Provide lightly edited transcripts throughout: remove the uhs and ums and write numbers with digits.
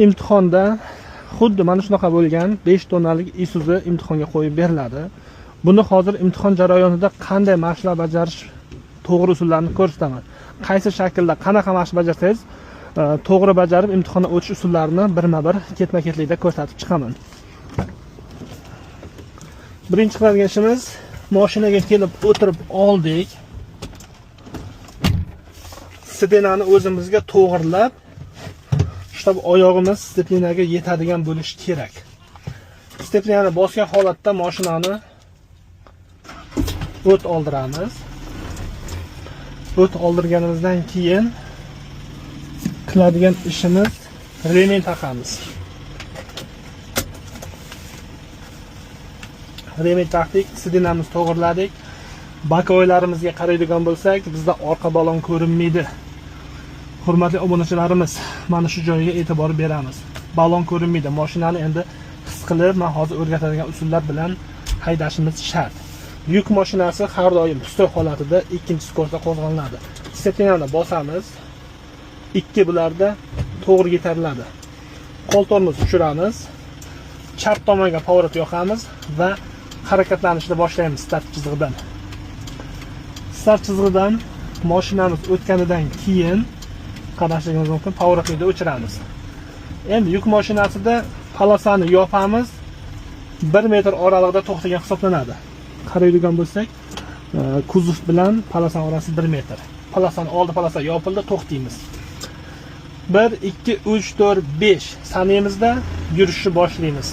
imtihonda xuddi mana shunaqa bo'lgan 5 tonnalik Isuzu imtihonga qo'yib beriladi. Buni hozir imtihon jarayonida qanday mashqlar bajarish to'g'ri usullarini ko'rsataman. Qaysi shaklda qanaqa mashq bajarsangiz to'g'ri bajarib imtihondan o'tish usullarini birma-bir ketma-ketlikda ko'rsatib chiqaman. Birinchi qiladigan ishimiz, mashinaga kelib o'tirib oldik. Stepnani o'zimizga to'g'rilab, shtab oyog'imiz stepnaga yetadigan bo'lishi kerak. Stepnani bosgan holatda mashinani o't oldiramiz. O't oldirganimizdan keyin qiladigan ishimiz remen taqamiz. Remen taqdik, sidinamizni to'g'irladik. Bakoylarimizga qaraydigan bo'lsak, bizda orqa balon ko'rinmaydi. Hurmatli obunachilarimiz, mana shu joyiga e'tibor beramiz. Balon ko'rinmaydi. Mashinani endi his qilib, men hozir o'rgatadigan usullar bilan haydashimiz shart. Yuk mashinasi har doim stol holatida ikkinchi skorda qo'zg'aladi. Stepnani bosamiz. Ikki bularda to'g'ri yetariladi. Qo'l tormozni tushiramiz. Chap tomonga pоворот yoqamiz va harakatlanishni boshlaymiz start chizig'idan. Start chizig'idan mashinamiz o'tganidan keyin qarashingiz mumkin, pоворotni o'chiramiz. Endi yuk mashinasida polosani yopamiz. 1 metr oralig'ida to'xtagan hisoblanadi. Qaraydigan bo'lsak, kuzov bilan polosa orasi 1 metr. Polosani oldi, polosa yopildi, to'xtaymiz. 1 2 3 4 5 saniyamizda yurishni boshlaymiz.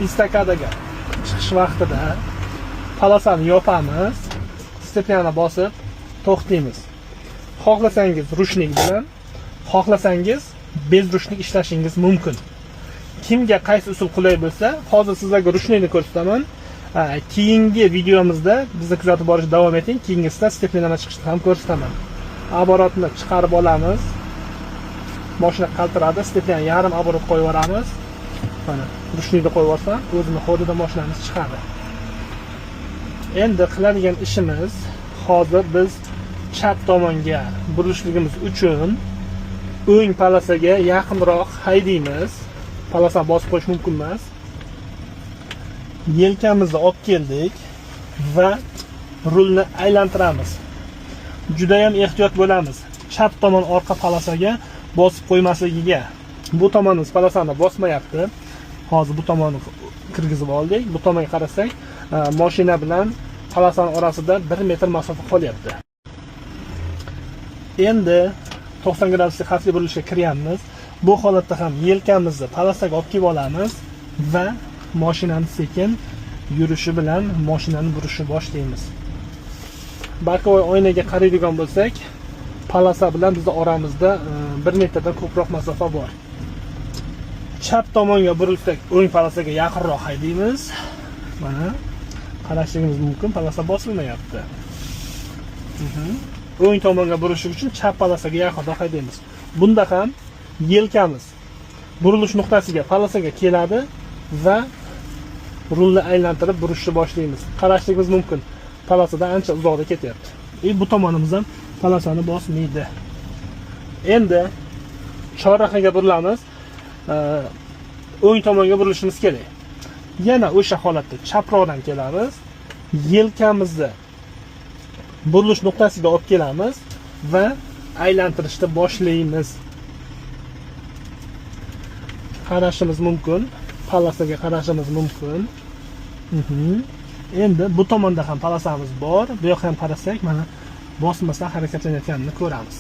Istakadaga chiqish vaqtida polosani yopamiz, stepnani bosib to'xtaymiz. Xohlasangiz ruchnik bilan, xohlasangiz bez ruchnik ishlashingiz mumkin. Kimga qaysi usul qulay bo'lsa, hozir sizlarga ruchnikni ko'rsataman. Keyingi videomizda bizni kuzatib borishni davom eting. Keyingisida stepnadan chiqishni ham ko'rsataman. Aborotni chiqarib olamiz. Mashina qaltiradi, stepnani yarim aborot qo'yib yuboramiz. Mana ruchnikni qo'yib olsam, o'zini xodida mashinamiz chiqadi. Endi qiladigan ishimiz, hozir biz chap tomonga burilishligimiz uchun o'ng polosaga yaqinroq haydaymiz. Polosani bosib qo'yish mumkin emas. Yelkamizni olib keldik va rulni aylantiramiz. Juda ham ehtiyot bo'lamiz. Chap tomon orqa polosaga bosib qo'ymasligiga. Bu tomonimiz polosani bosmayapti. Hozir bu tomonni kirgizib oldik. Bu tomonga qarasak, mashina bilan polosani orasida 1 metr masofa qolyapti. Endi 90 graduslik xavfli burilishga kiryapmiz. Bu holatda ham yelkamizni polosaga olib kelib olamiz va mashinani sekin yurishi bilan mashinani burishni boshlaymiz. Bokovoy oynaga qaraydigan bo'lsak, polosa bilan bizning oramizda 1 metrdan ko'proq masofa bor. Chap tomonga burilsak, o'ng polosaga yaqinroq haydaymiz. Mana qarashingiz mumkin, polosa bosilmayapti. O'ng tomonga burish uchun chap polosaga yaqinroq haydaymiz. Bunda ham yelkamiz burilish nuqtasiga, polosaga keladi va rulni aylantirib burishni boshlaymiz. Qarashingiz mumkin, polosadan ancha uzoqda ketyapti. Bu tomonimiz ham polosani bosmaydi. Endi chorrahaga burilamiz. O'ng tomonga burilishimiz kerak. Yana o'sha holatda chaproqdan kelamiz. Yelkamizni burilish nuqtasiga olib kelamiz va aylantirishni boshlaymiz. Qarashimiz mumkin, polosaga qarashimiz mumkin. Endi bu tomonda ham polosamiz bor. Bu yoqqa ham qarasak, mana bosmasa harakatlanayotganini ko'ramiz.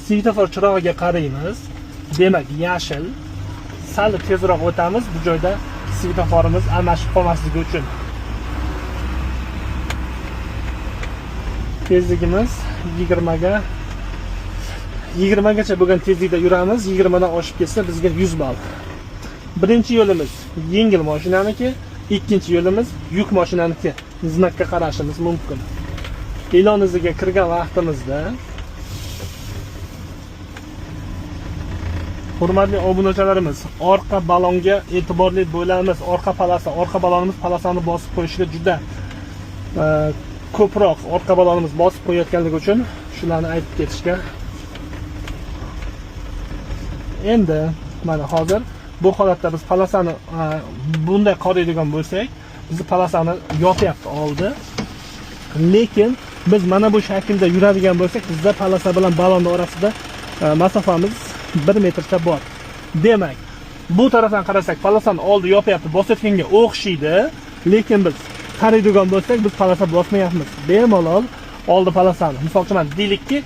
Svetofor chirog'iga qaraymiz. Demak, yashil. Sal tezroq o'tamiz. Bu joyda svetoforimiz almashib qolmasligi uchun. Tezligimiz 20 gacha bo'lgan tezlikda yuramiz. 20 dan oshib ketsa bizga 100 ball. Birinchi yo'limiz yengil mashinaniki, ikkinchi yo'limiz yuk mashinaniki. Znakka qarashimiz mumkin. E'lon iziga kirgan vaqtimizda hurmatli obunachilarimiz, orqa balonga e'tiborli bo'lamiz. Orqa balonimiz polosani bosib qo'yishga juda ko'proq orqa balonimiz bosib qo'yayotganligi uchun shularni aytib ketishga. Endi mana hozir bu holatda biz palasani bunday qoraydigan bo'lsak, bizni palasani yopyapti oldi. Lekin biz mana bu shaklda yuradigan bo'lsak, bizda palasa bilan balonni orasida masofamiz 1 metrcha bor. Demak, bu tarafdan qarasak, palasani oldi yopyapti, bosayotganga o'xshaydi, lekin biz qaraydigan bo'lsak, biz palasa bosmayapmiz. Bemalol oldi palasani, misol uchun deylikki,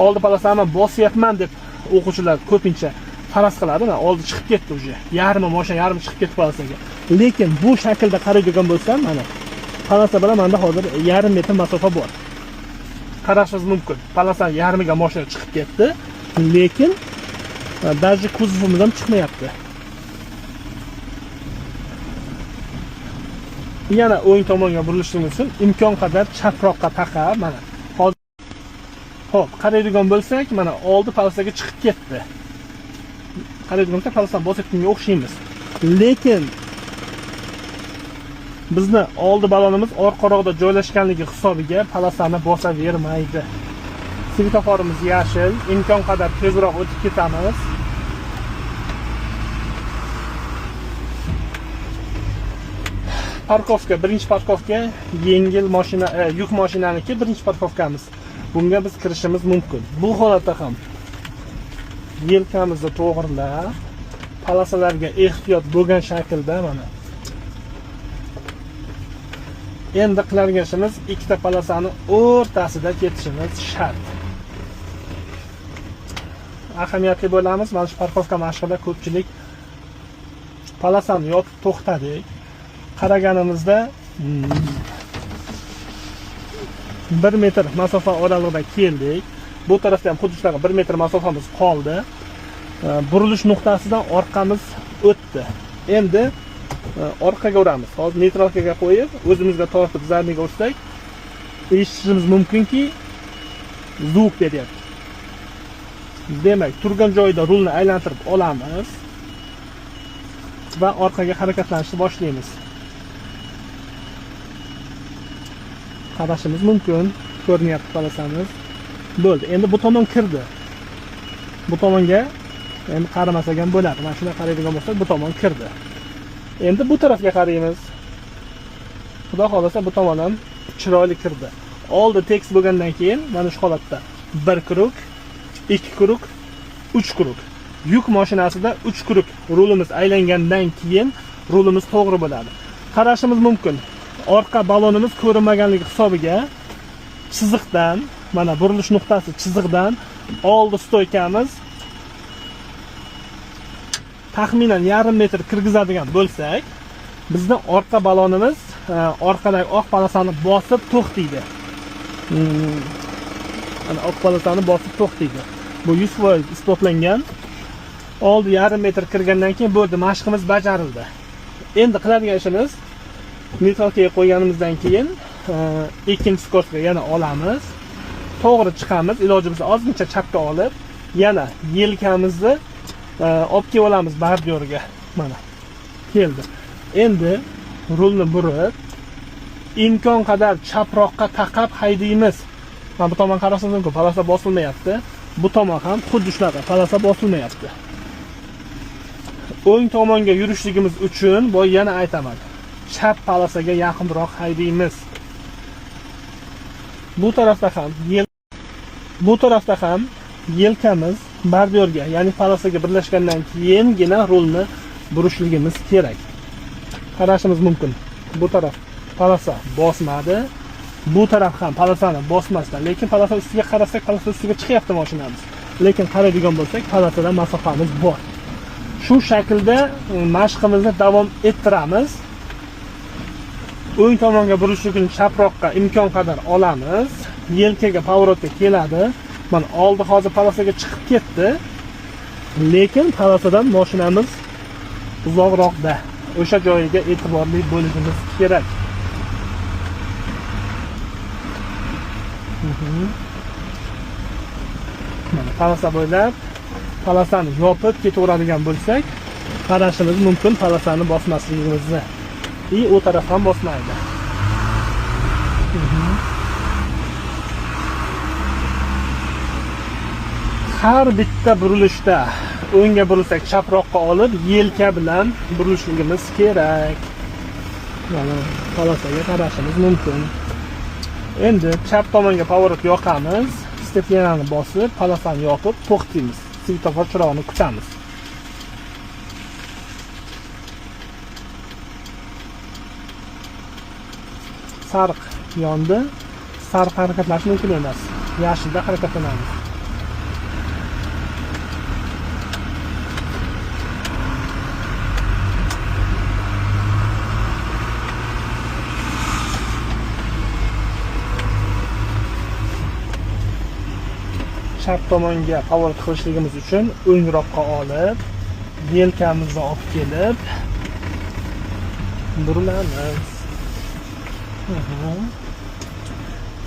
oldi palasani bosyapman deb o'quvchilar ko'pincha faraz qiladi, oldi chiqib ketdi uje. Yarmi mashina, yarmi chiqib ketdi palasaga. Lekin bu shaklda qaraydigan bo'lsam, mana palasa bilan menda hozir 1,5 metr masofa bor. Qarashingiz mumkin. Palasa yarmiga mashina chiqib ketdi, lekin даже kuzovimiz ham chiqmayapti. Yana o'ng tomonga burilishimiz uchun imkon qadar chaproqqa taqab, mana hozir xo'p, qaraydigan bo'lsak, mana oldi palasaga chiqib ketdi. Qaraydigan bo'lsak, palasani bosayotganga o'xshaymiz. Lekin bizni oldi balonimiz orqaroqda joylashganligi hisobiga palasani bosavermaydi. Svetoforimiz yashil, imkon qadar tezroq o'tib ketamiz. Parkovka, birinchi parkovka yengil mashina, yuk mashinaniki birinchi parkovkamiz. Bunga biz kirishimiz mumkin. Bu holatda ham yelkamizni to'g'rilab, palasalarga ehtiyot bo'lgan shaklda mana. Endi qiladigan ishimiz ikkita palasani o'rtasida ketishimiz shart. Ahamiyatli bo'lamiz. Mana shu parkovka mashqida ko'pchilik palasani yopib to'xtadik. Qaraganimizda 1 metr masofa oralig'ida keldik. Bu tarafda ham xuddi shunaqa 1 metr masofamiz qoldi. Burilish nuqtasidan orqamiz o'tdi. Endi orqaga uramiz. Hozir neytralkaga qo'yib, o'zimizga tortib zarniga ursak, eshitishimiz mumkinki, zvuk beryapti. Demak, turgan joyida rulni aylantirib olamiz va orqaga harakatlanishni boshlaymiz. Qarashimiz mumkin, ko'rinyapti palasamiz. Bo'ldi. Endi bu tomon kirdi. Bu tomonga endi qaramasak ham bo'ladi. Mana shunday qaraydigan bo'lsak, bu tomon kirdi. Endi bu tarafga qaraymiz. Xudo xolasa bu tomon ham chiroyli kirdi. Oldi tekis bo'lgandan keyin mana shu holatda 1 kruk, 2 kruk, 3 kruk. Yuk mashinasida 3 kruk rulimiz aylangandan keyin rulimiz to'g'ri bo'ladi. Qarashimiz mumkin. Orqa balonimiz ko'rinmaganligi hisobiga chiziqdan, mana burilish nuqtasi chiziqdan oldi stoykamiz taxminan 1,5 metr kirgizadigan bo'lsak, bizning orqa balonimiz orqadagi oq palasani bosib to'xtaydi. Ana oq palasani bosib to'xtaydi. Bu 100% isbotlangan. Oldi 1,5 metr kirgandan keyin bo'ldi, mashqimiz bajarildi. Endi qiladigan ishimiz, neytralkaga qo'yganimizdan keyin ikkinchi skorsga yana olamiz. To'g'ri chiqamiz, ilojimizni ozgincha chapga olib, yana yelkamizni olib kelib olamiz bordyoriga. Mana keldi. Endi rulni burib, imkon qadar chaproqqa taqab haydaymiz. Mana bu tomon qarasangiz mumkin, palasa bosilmayapti. Bu tomon ham xuddi shunaqa, palasa bosilmayapti. O'ng tomonga yurishligimiz uchun bu yana aytaman. Chap palasaga yaqinroq haydaymiz. Bu tarafda ham yelkamiz bordyorga, ya'ni palasaga birlashgandan keyingina rulni burishligimiz kerak. Qarashimiz mumkin. Bu taraf palasa bosmadi. Bu taraf ham palasani bosmasdan, lekin palasa ustiga qarasak, palasa ustiga chiqyapti mashinamiz. Lekin qaraydigan bo'lsak, palasadan masofamiz bor. Shu shaklda mashqimizni davom ettiramiz. O'ng tomonga burishlikni chaproqqa imkon qadar olamiz. Yelkaga pavorotga keladi. Mana oldi hozir palasaga chiqib ketdi. Lekin palasadan mashinamiz uzoqroqda. O'sha joyiga e'tiborli bo'lishimiz kerak. Mana palasa bo'ylab palasani yopib ketaveradigan bo'lsak, qarashimiz mumkin palasani bosmasligimizni. U taraf ham bosmaydi. har bitta burilishda o'ngga burilsak chaproqqa olib yelka bilan burilishligimiz kerak. Mana polosaga qarashimiz mumkin. Endi chap tomonga pоворот yoqamiz, steplenani bosib, polosani yopib to'xtaymiz. Svetofor chirog'ini kutamiz. Sariq yondi. Sariq harakatlanish mumkin emas. Yashilda harakatlanamiz. Chap tomonga pоворot qilishligimiz uchun o'ngroqqa olib, yelkamizni olib kelib burilamiz.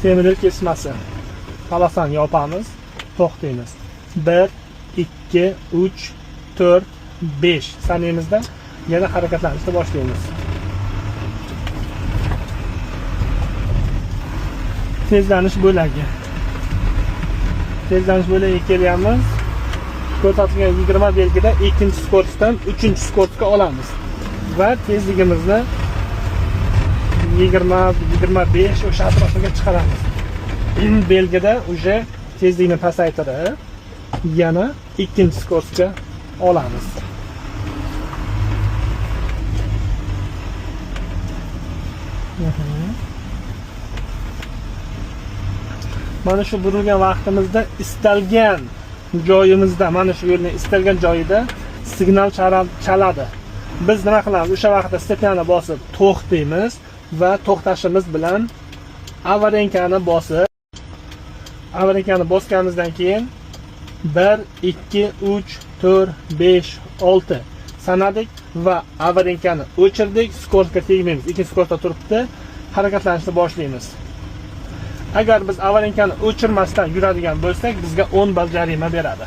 Temir kesmasi. Polosani yopamiz, to'xtaymiz. 1 2 3 4 5 saniyamizda yana harakatlanishni boshlaymiz. Tezlanish bo'lagi. Tezlanish bo'lagiga kelyapmiz. Ko'rsatilgan 20 belgida ikkinchi skoroskdan 3-skoroskga olamiz va tezligimizni 20-25 o'sha atrofiga chiqaramiz. Belgida uje tezlikni pasaytirib, yana ikkinchi skoroskga olamiz. Mana shu burilgan vaqtimizda istalgan joyimizda, mana shu yo'lning istalgan joyida signal chaladi. Biz nima qilamiz? O'sha vaqtda steplenani bosib to'xtaymiz va to'xtashimiz bilan avarenkani bosganimizdan keyin 1 2 3 4 5 6 sanadik va avarenkani o'chirdik. Skoroskga tegmaymiz. Ikkinchi skoroskda turibdi. Harakatlanishni boshlaymiz. Agar biz avarenkani o'chirmasdan yuradigan bo'lsak, bizga 10 ball jarima beradi.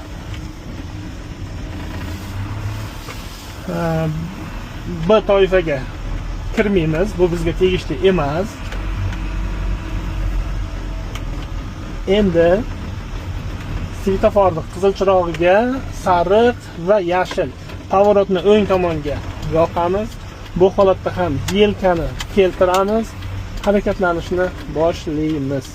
Bu toifaga kirmaymiz, bu bizga tegishli emas. Endi svetoforning qizil chirog'iga sariq va yashil pavorotni o'ng tomonga yoqamiz. Bu holatda ham yelkani keltiramiz. Harakatlanishni boshlaymiz.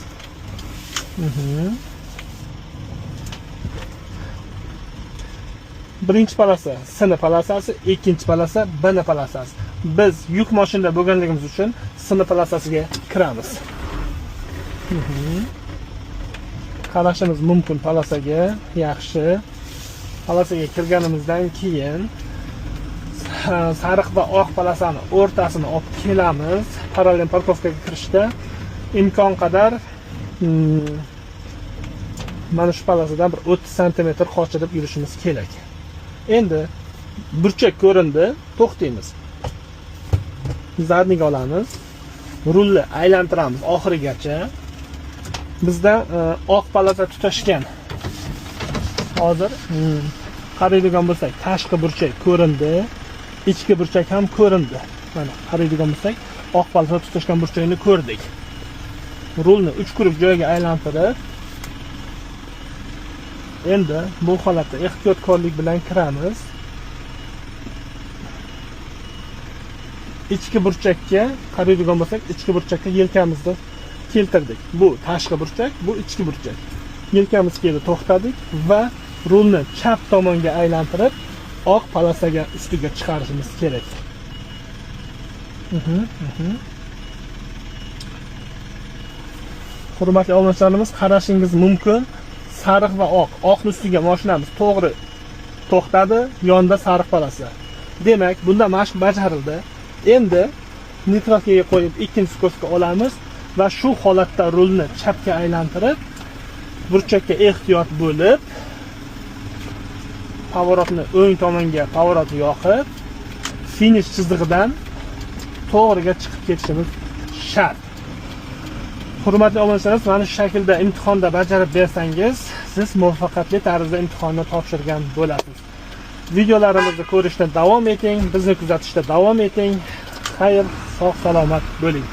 Birinchi polosa sini polosasi, ikkinchi polosa bini polosasi. Biz yuk mashinada bo'lganligimiz uchun sini polosasiga kiramiz. Qarashimiz mumkin polosaga, yaxshi. Polosaga kirganimizdan keyin sariq va oq polosani o'rtasini olib kelamiz. Parallel parkovkaga kirishda imkon qadar mana shu polosadan bir 30 sm qochirib yurishimiz kerak. Endi burchak ko'rindi, to'xtaymiz. Zadniga olamiz. Rulni aylantiramiz oxirigacha. Bizda oq polosa tutashgan. Hozir qaraydigan bo'lsak, tashqi burchak ko'rindi. İchki burchak ham ko'rindi. Mana qaraydigan bo'lsak, oq polosa tutashgan burchakni ko'rdik. Rulni 3 guruh joyga aylantirib, endi bu holatda ehtiyotkorlik bilan kiramiz. Ichki burchakka qaraydigan bo'lsak, ichki burchakka yelkamizni keltirdik. Bu tashqi burchak, bu ichki burchak. Yelkamiz kelib to'xtadik va rulni chap tomonga aylantirib oq polosaga ustiga chiqarishimiz kerak. Hurmatli obunachilarimiz, qarashingiz mumkin. Sariq va oqning ustiga mashinamiz to'g'ri to'xtadi, yonda sariq polosa. Demak, bunda mashq bajarildi. Endi neytralkaga qo'yib ikkinchi skoroskga olamiz va shu holatda rulni chapga aylantirib, burchakka ehtiyot bo'lib, pavorotni o'ng tomonga pavorot yoqib, finish chizig'idan to'g'riga chiqib ketishimiz shart. Hurmatli obunachilarimiz, mana shu shaklda imtihonda bajarib bersangiz, siz muvaffaqiyatli tarzda imtihonni topshirgan bo'lasiz. Videolarimizni ko'rishda davom eting, bizni kuzatishda davom eting. Xayr, sog' salomat bo'ling.